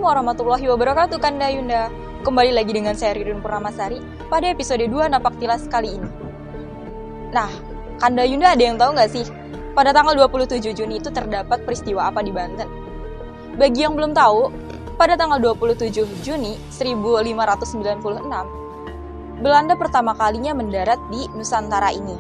warahmatullahi wabarakatuh Kanda Yunda. Kembali lagi dengan saya Ridun Purnamasari pada episode 2 Napak Tilas kali ini. Nah, Kanda Yunda ada yang tahu nggak sih? Pada tanggal 27 Juni itu terdapat peristiwa apa di Banten? Bagi yang belum tahu, pada tanggal 27 Juni 1596, Belanda pertama kalinya mendarat di Nusantara ini.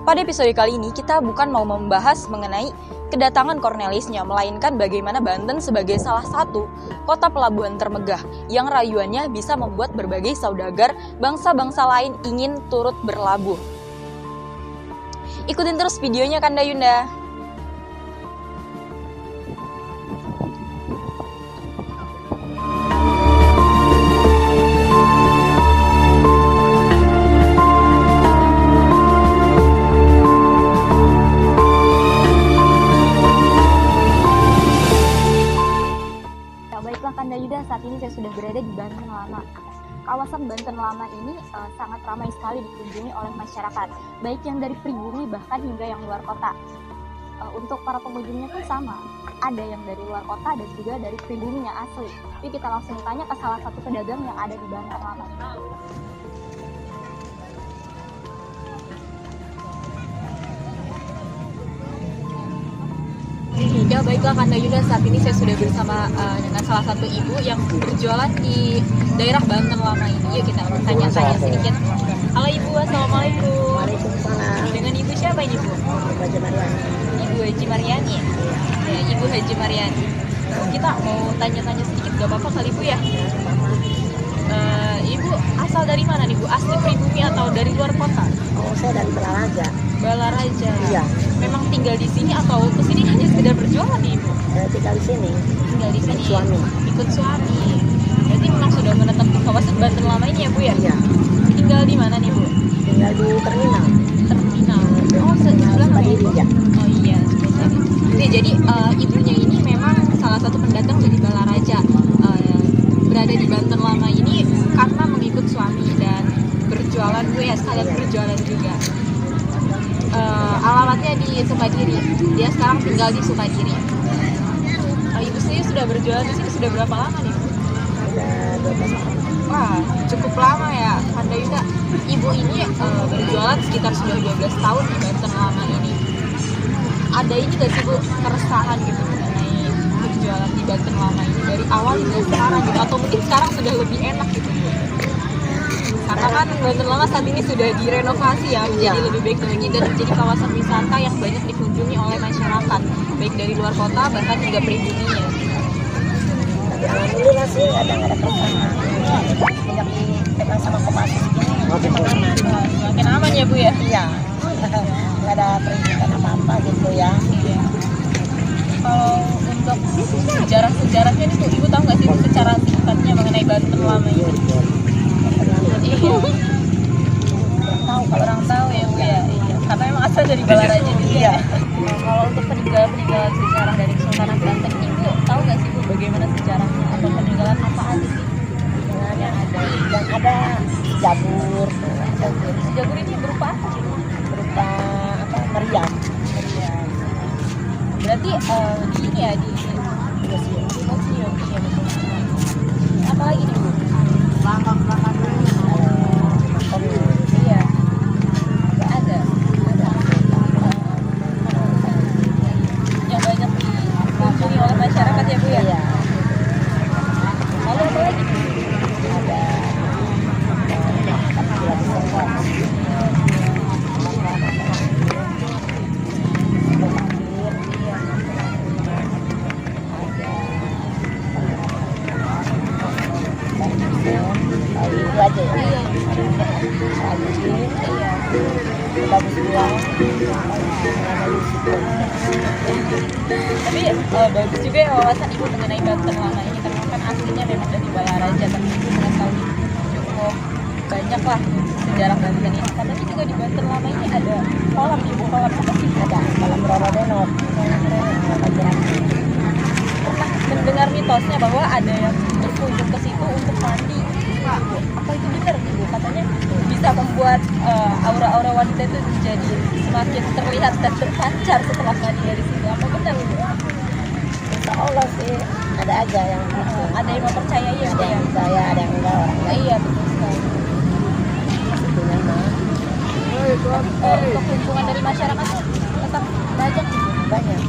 Pada episode kali ini kita bukan mau membahas mengenai kedatangan Cornelisnya, melainkan bagaimana Banten sebagai salah satu kota pelabuhan termegah yang rayuannya bisa membuat berbagai saudagar bangsa-bangsa lain ingin turut berlabuh. Ikutin terus videonya Kanda Yunda. Baiklah Kanda Yuda, saat ini saya sudah berada di Banten Lama. Kawasan Banten Lama ini sangat ramai sekali dikunjungi oleh masyarakat, baik yang dari pribumi bahkan hingga yang luar kota. Untuk para pengunjungnya pun sama, ada yang dari luar kota dan juga dari pribumi yang asli. Jadi kita langsung tanya ke salah satu pedagang yang ada di Banten Lama. Ya baiklah Kanda Yunda, saat ini saya sudah bersama dengan salah satu ibu yang berjualan di daerah Banten Lama ini. Yuk kita tanya-tanya sedikit. Halo Ibu, Assalamualaikum. Waalaikumsalam. Dengan Ibu siapa ini Bu? Haji Mariani. Ibu Haji Mariani. Ya, Ibu Haji Mariani. Kita mau tanya-tanya sedikit, gak apa-apa kali Bu ya? Ibu asal dari mana nih Bu? Asli pribumi atau dari luar kota? Oh, saya dari Balaraja. Balaraja. Iya. Memang tinggal di sini atau kesini hanya sekedar berjualan nih Ibu? Saya tinggal di sini. Tinggal di sini. Suami. Ikut suami. Berarti memang sudah menetap di kawasan Banten Lama ini ya Bu ya? Iya. Tinggal di mana nih Bu? Tinggal di terminal. Terminal. Oh, sebelah mana Sukadiri, Bu? ya. Oh iya, sebelah sini. Oke, jadi ibunya ini memang salah satu pendatang dari Balaraja. Berada di Banten Lama ini karena mengikut suami dan berjualan Bu ya, sekalian berjualan juga. Alamatnya di Sukadiri. Dia sekarang tinggal di Sukadiri. Ibu sendiri sudah berjualan di sini sudah berapa lama nih Bu? Ada 12 tahun. Wah, cukup lama ya Kanda Yunda. Ibu ini berjualan sekitar sudah 12 tahun di Banten Lama ini. Ada ini gak sih Bu, keresahan gitu mengenai berjualan di Banten Lama ini dari awal hingga sekarang gitu, atau mungkin sekarang sudah lebih enak gitu Bu? Karena kan Banten Lama saat ini sudah direnovasi ya, menjadi lebih baik lagi dan menjadi kawasan wisata yang banyak dikunjungi oleh masyarakat, baik dari luar kota bahkan hingga pribuminya. Tapi alhamdulillah sih ada keresahan. Sejak dipegang sama Kopassus ini, makin aman. Makin aman ya Bu ya? Iya. Nggak ada perizinan apa-apa gitu ya. Iya. Kalau untuk sejarah-sejarahnya itu Ibu tahu nggak sih Bu, secara singkatnya mengenai Banten Lama ini? Iya. Tahu kalau Orang tahu ya Bu ya. Iya. Karena memang asal dari Balaraja juga. Iya. Nah, kalau untuk peninggalan sejarah dari Kesultanan Banten ini Bu, tahu nggak sih Bu bagaimana sejarahnya atau peninggalan apa aja sih? yang ada Jabur, Sejabur ini berupa apa sih Bu? berupa meriam. Meriam. Berarti di ini ya di museum. Iya betul. Apa lagi nih Bu? Langkah-langkah Iya. Ada. Yang banyak dikunjungi oleh masyarakat ya Bu ya? Iya. Lalu apa lagi? Ada itu aja ya. Bagus juga. Tapi bagus juga ya wawasan Ibu mengenai Banten Lama ini, karena kan aslinya memang dari Balaraja, tapi Ibu mengetahui cukup banyak lah sejarah Banten ini. Katanya juga di Banten Lama ini ada kolam Ibu, kolam apa sih? Ada kolam Rorodenok. Pernah mendengar mitosnya bahwa ada yang berkunjung ke situ untuk mandi. Apa itu benar Ibu? Katanya bisa membuat aura-aura wanita itu menjadi semakin terlihat dan terpancar setelah mandi dari situ. Apa benar Ibu? Insya Allah sih ada aja yang gitu. Ada yang mau percaya ya, Ada yang percaya, ada yang enggak orang Nah, iya betul sekali. itunya mah Untuk lingkungan dari masyarakat tuh tetap banyak gitu. banyak.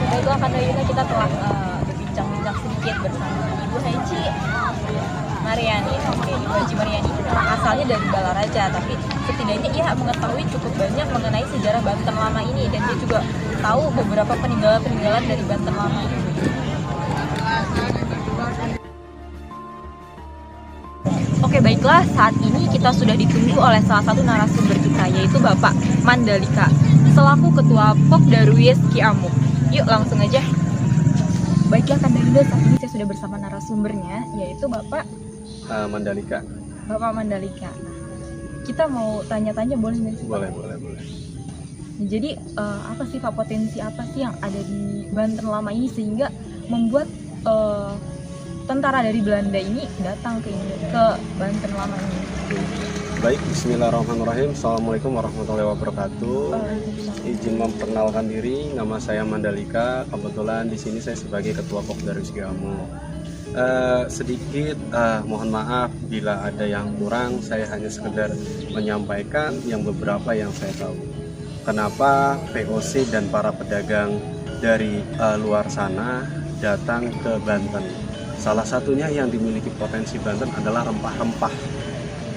Baiklah Kak Yuna, kita telah berbincang-bincang sedikit bersama Ibu Heci Mariani. Oke, Ibu Heci Mariani asalnya dari Balaraja, tapi setidaknya ia mengetahui cukup banyak mengenai sejarah Banten lama ini, dan dia juga tahu beberapa peninggalan-peninggalan dari Banten lama ini. Oke, baiklah, saat ini kita sudah ditunggu oleh salah satu narasumber kita, yaitu Bapak Mandalika, selaku Ketua Pok Darwis Kiamuk. Yuk langsung aja. Baiklah Kak Yuna, saat ini saya sudah bersama narasumbernya, yaitu Bapak Mandalika. Bapak Mandalika. Kita mau tanya-tanya boleh nggak sih? Boleh. Jadi apa sih Pak, potensi apa sih yang ada di Banten lama ini sehingga membuat tentara dari Belanda ini datang ke Banten lama ini? Baik, bismillahirrahmanirrahim. Assalamualaikum warahmatullahi wabarakatuh. Izin memperkenalkan diri, nama saya Mandalika. Kebetulan di sini saya sebagai Ketua Pok Darwis Kiamuk. Sedikit mohon maaf bila ada yang kurang, saya hanya sekedar menyampaikan yang beberapa yang saya tahu. Kenapa VOC dan para pedagang dari luar sana datang ke Banten? Salah satunya yang dimiliki potensi Banten adalah rempah-rempah.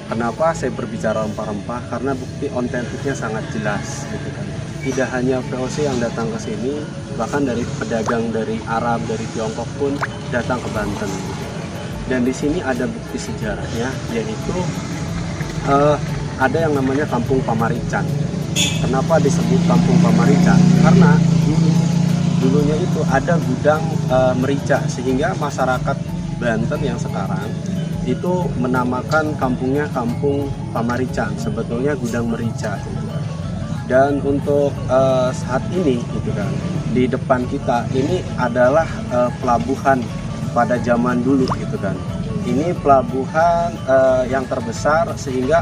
Kenapa saya berbicara rempah-rempah? Karena bukti otentiknya sangat jelas, gitu kan. Tidak hanya VOC yang datang ke sini, bahkan dari pedagang dari Arab, dari Tiongkok pun datang ke Banten. Gitu. Dan di sini ada bukti sejarahnya, yaitu ada yang namanya Kampung Pamarican. Kenapa disebut Kampung Pamarican? Karena dulunya itu ada gudang merica, sehingga masyarakat Banten yang sekarang itu menamakan kampungnya Kampung Pamarican, sebetulnya gudang merica. Dan untuk saat ini gitu kan, di depan kita ini adalah pelabuhan pada zaman dulu gitu kan. Ini pelabuhan yang terbesar sehingga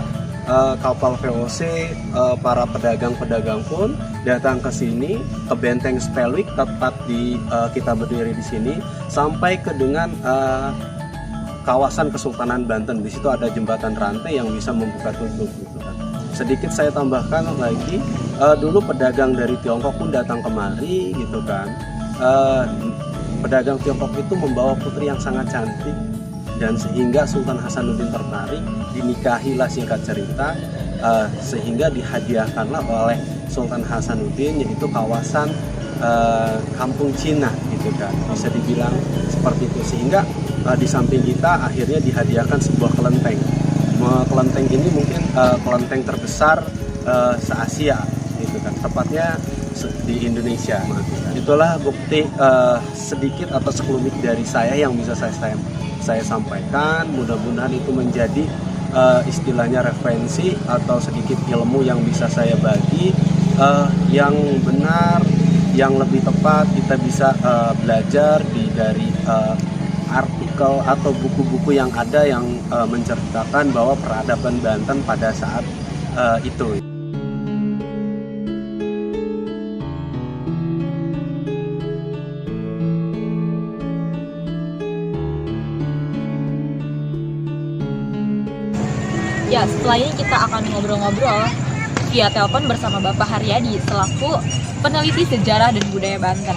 kapal VOC, para pedagang-pedagang pun datang ke sini, ke Benteng Spelwijk, tepat di kita berdiri di sini, sampai ke dengan kawasan Kesultanan Banten. Di situ ada jembatan rantai yang bisa membuka tutup gitu kan. Sedikit saya tambahkan lagi, dulu pedagang dari Tiongkok pun datang kemari gitu kan. Pedagang Tiongkok itu membawa putri yang sangat cantik, dan sehingga Sultan Hasanuddin tertarik, dinikahilah singkat cerita, sehingga dihadiahkanlah oleh Sultan Hasanuddin, yaitu kawasan Kampung Cina gitu kan, bisa dibilang seperti itu. Sehingga di samping kita akhirnya dihadiahkan sebuah kelenteng. Kelenteng ini mungkin kelenteng terbesar se-Asia gitu kan, tepatnya di Indonesia. Itulah bukti sedikit atau sekelumit dari saya yang bisa saya sampaikan. Mudah-mudahan itu menjadi istilahnya referensi atau sedikit ilmu yang bisa saya bagi, yang benar, yang lebih tepat kita bisa belajar dari artikel atau buku-buku yang ada yang menceritakan bahwa peradaban Banten pada saat itu. Ya, setelah ini kita akan ngobrol-ngobrol via telepon bersama Bapak Haryadi selaku peneliti sejarah dan budaya Banten.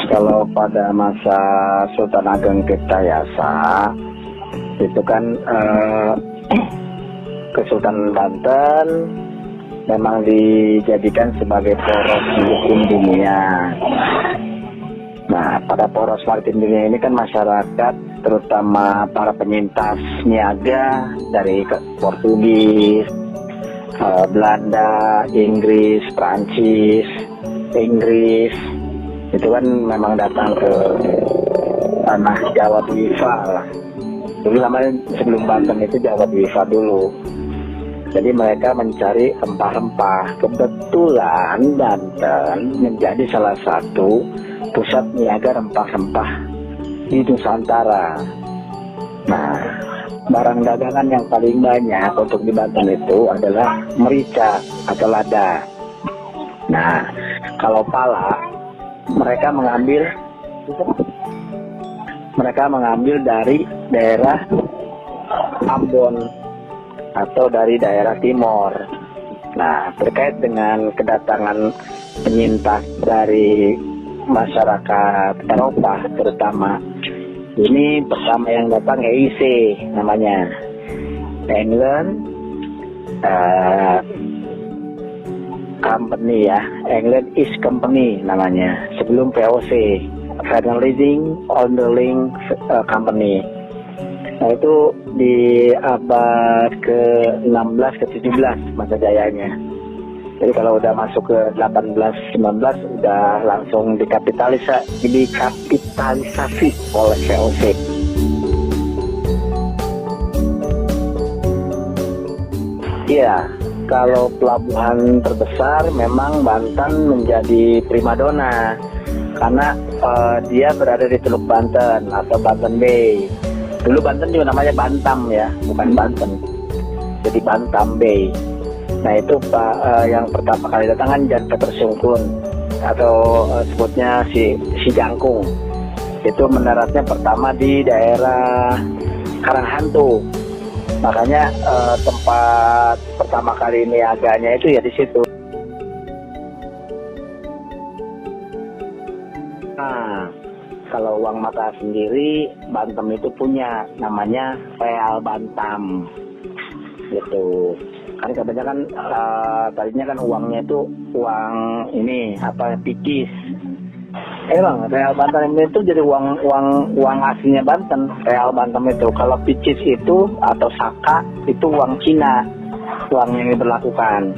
Kalau pada masa Sultan Ageng Tirtayasa itu kan Kesultanan Banten memang dijadikan sebagai poros maritim dunia. Nah, pada poros maritim dunia ini kan masyarakat, terutama para penyintas niaga dari Portugis, Belanda, Inggris, Prancis, itu kan memang datang ke tanah Jawa Dwiva lah. Dulu namanya sebelum Banten itu Jawa Dwiva dulu. Jadi mereka mencari rempah-rempah. Kebetulan Banten menjadi salah satu pusat niaga rempah-rempah di Nusantara. Nah, barang dagangan yang paling banyak untuk di Banten itu adalah merica atau lada. Nah, kalau pala mereka mengambil dari daerah Ambon atau dari daerah timur. Nah, terkait dengan kedatangan penyintas dari masyarakat Eropa terutama, ini pertama yang datang EIC namanya, England Company ya, England East Company namanya, sebelum VOC, Finalizing on the Link Company. Nah, itu di abad ke-16 ke-17 masa jayanya. Jadi kalau udah masuk ke 18-19 udah langsung dikapitalisasi oleh VOC. Iya, kalau pelabuhan terbesar memang Banten menjadi primadona karena dia berada di Teluk Banten atau Banten Bay. Dulu Banten juga namanya Bantam ya, bukan Banten. Jadi Bantam Bay. Nah itu yang pertama kali datang kan Jan Peter Sungkun atau sebutnya si Jangkung. Itu mendaratnya pertama di daerah Karanghantu. Makanya tempat pertama kali niaganya itu ya di situ. Nah, kalau uang mata sendiri Bantam itu punya namanya Real Bantam gitu. Kan kebanyakan tadinya kan uangnya itu uang ini pikis. Bang, Real Bantam itu jadi uang aslinya Banten. Real Bantam itu kalau pikis itu atau saka itu uang Cina, uang yang diberlakukan.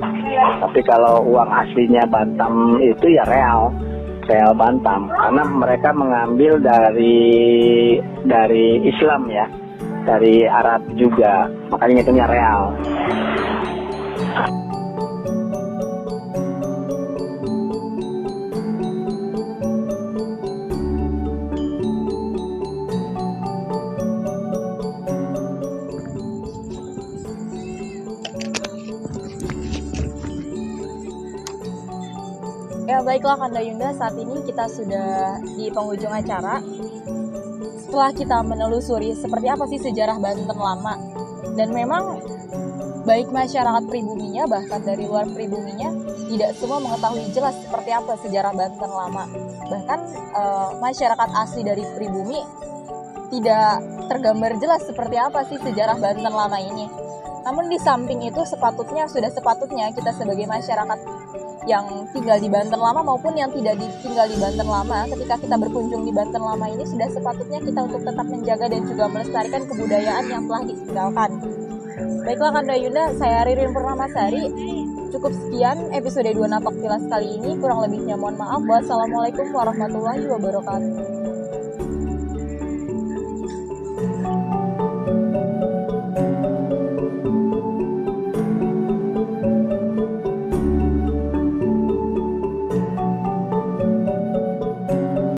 Tapi kalau uang aslinya Bantam itu ya Real Bantam, karena mereka mengambil dari Islam ya, dari Arab juga, makanya hitungnya real. Ya baiklah Kanda Yunda, saat ini kita sudah di penghujung acara. Setelah kita menelusuri seperti apa sih sejarah Banten lama, dan memang baik masyarakat pribuminya bahkan dari luar pribuminya tidak semua mengetahui jelas seperti apa sejarah Banten lama. Bahkan masyarakat asli dari pribumi tidak tergambar jelas seperti apa sih sejarah Banten lama ini. Namun di samping itu sudah sepatutnya kita sebagai masyarakat yang tinggal di Banten lama maupun yang tidak tinggal di Banten lama, ketika kita berkunjung di Banten lama ini sudah sepatutnya kita untuk tetap menjaga dan juga melestarikan kebudayaan yang telah ditinggalkan. Baiklah Kanda Yunda, saya Ririn Purnamasari. Cukup sekian episode 2 Napak Tilas kali ini, kurang lebihnya mohon maaf. Wassalamualaikum warahmatullahi wabarakatuh.